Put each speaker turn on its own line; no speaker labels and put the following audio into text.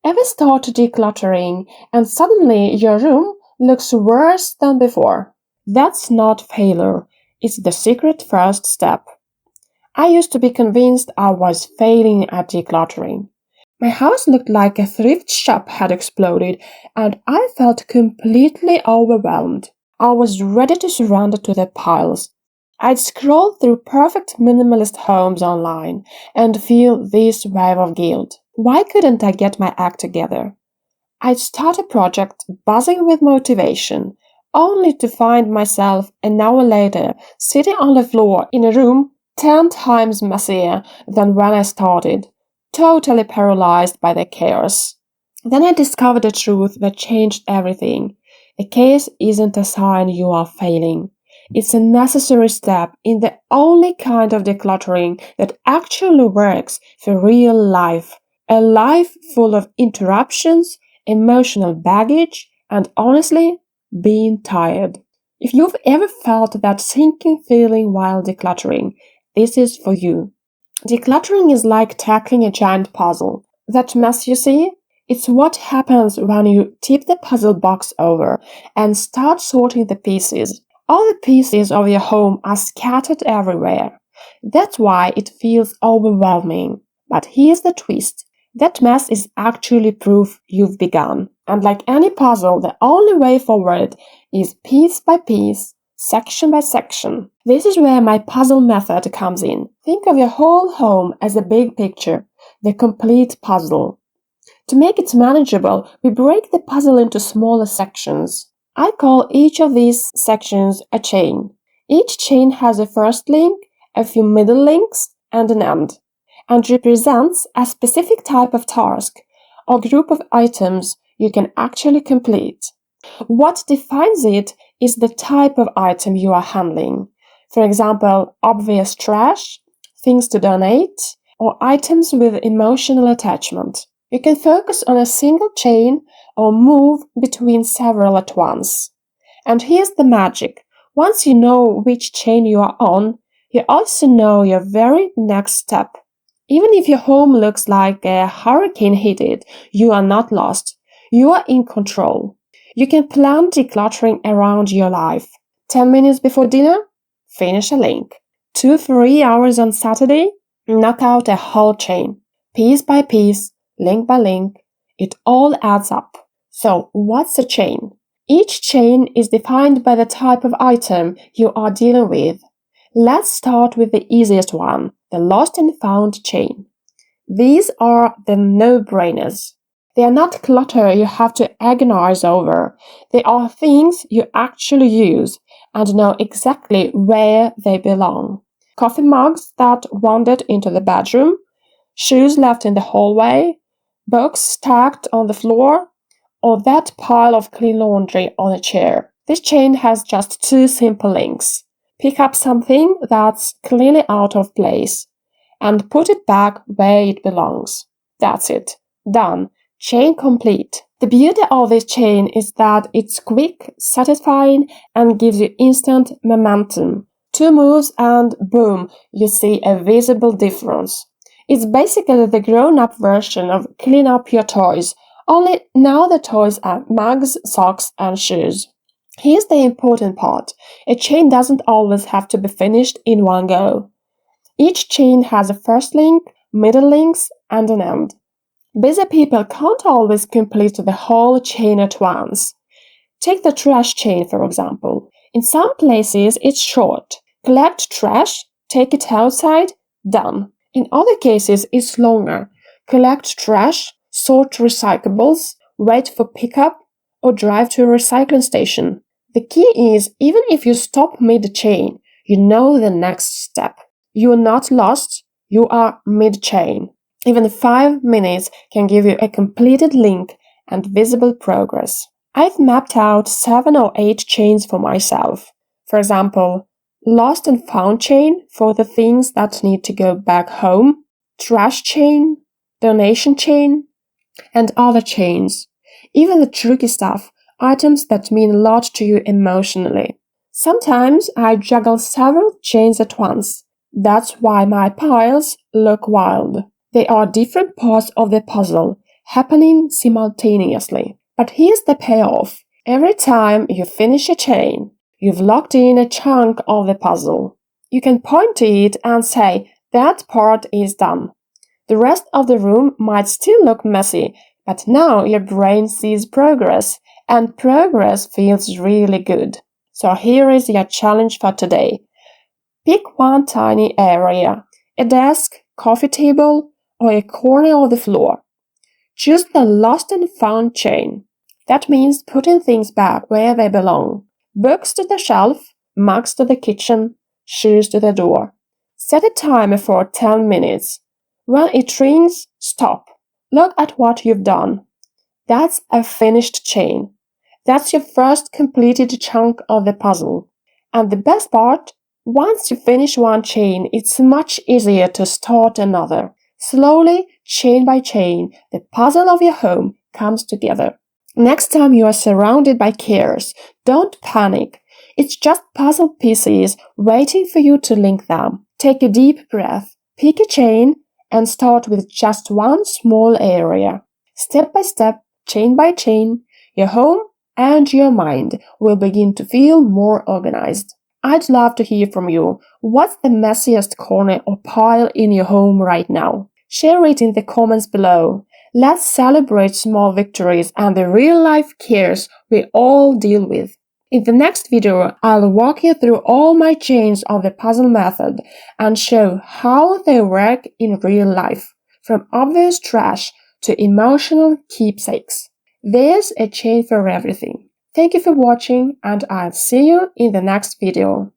Ever start decluttering and suddenly your room looks worse than before? That's not failure, it's the secret first step. I used to be convinced I was failing at decluttering. My house looked like a thrift shop had exploded, and I felt completely overwhelmed. I was ready to surrender to the piles. I'd scroll through perfect minimalist homes online and feel this wave of guilt. Why couldn't I get my act together? I'd start a project buzzing with motivation, only to find myself an hour later sitting on the floor in a room 10 times messier than when I started, totally paralyzed by the chaos. Then I discovered a truth that changed everything. A chaos isn't a sign you are failing. It's a necessary step in the only kind of decluttering that actually works for real life. A life full of interruptions, emotional baggage, and honestly, being tired. If you've ever felt that sinking feeling while decluttering, this is for you. Decluttering is like tackling a giant puzzle. That mess you see? It's what happens when you tip the puzzle box over and start sorting the pieces. All the pieces of your home are scattered everywhere. That's why it feels overwhelming. But here's the twist. That mess is actually proof you've begun. And like any puzzle, the only way forward is piece by piece, section by section. This is where my puzzle method comes in. Think of your whole home as a big picture, the complete puzzle. To make it manageable, we break the puzzle into smaller sections. I call each of these sections a chain. Each chain has a first link, a few middle links, and an end, and represents a specific type of task or group of items you can actually complete. What defines it is the type of item you are handling. For example, obvious trash, things to donate, or items with emotional attachment. You can focus on a single chain or move between several at once. And here's the magic. Once you know which chain you are on, you also know your very next step. Even if your home looks like a hurricane hit it, you are not lost. You are in control. You can plan decluttering around your life. 10 minutes before dinner? Finish a link. 2-3 hours on Saturday? Knock out a whole chain. Piece by piece, link by link, it all adds up. So, what's a chain? Each chain is defined by the type of item you are dealing with. Let's start with the easiest one, the lost and found chain. These are the no-brainers. They are not clutter you have to agonize over. They are things you actually use and know exactly where they belong. Coffee mugs that wandered into the bedroom, shoes left in the hallway, books stacked on the floor, or that pile of clean laundry on a chair. This chain has just 2 simple links. Pick up something that's clearly out of place and put it back where it belongs. That's it. Done. Chain complete. The beauty of this chain is that it's quick, satisfying, and gives you instant momentum. 2 moves and boom, you see a visible difference. It's basically the grown-up version of clean up your toys, only now the toys are mugs, socks, and shoes. Here's the important part. A chain doesn't always have to be finished in one go. Each chain has a first link, middle links, and an end. Busy people can't always complete the whole chain at once. Take the trash chain, for example. In some places, it's short. Collect trash, take it outside, done. In other cases, it's longer. Collect trash, sort recyclables, wait for pickup, or drive to a recycling station. The key is, even if you stop mid-chain, you know the next step. You are not lost, you are mid-chain. Even 5 minutes can give you a completed link and visible progress. I've mapped out 7 or 8 chains for myself. For example, lost and found chain for the things that need to go back home, trash chain, donation chain, and other chains. Even the tricky stuff, items that mean a lot to you emotionally. Sometimes I juggle several chains at once. That's why my piles look wild. They are different parts of the puzzle, happening simultaneously. But here's the payoff. Every time you finish a chain, you've locked in a chunk of the puzzle. You can point to it and say, that part is done. The rest of the room might still look messy, but now your brain sees progress, and progress feels really good. So here is your challenge for today. Pick one tiny area, a desk, coffee table, or a corner of the floor. Choose the lost and found chain. That means putting things back where they belong. Books to the shelf, mugs to the kitchen, shoes to the door. Set a timer for 10 minutes. When it rings, stop. Look at what you've done. That's a finished chain. That's your first completed chunk of the puzzle. And the best part, once you finish one chain, it's much easier to start another. Slowly, chain by chain, the puzzle of your home comes together. Next time you are surrounded by chaos, don't panic. It's just puzzle pieces waiting for you to link them. Take a deep breath, pick a chain, and start with just one small area. Step by step, chain by chain, your home and your mind will begin to feel more organized. I'd love to hear from you. What's the messiest corner or pile in your home right now? Share it in the comments below. Let's celebrate small victories and the real-life chaos we all deal with. In the next video, I'll walk you through all my chains of the puzzle method and show how they work in real life, from obvious trash to emotional keepsakes. There's a chain for everything. Thank you for watching, and I'll see you in the next video.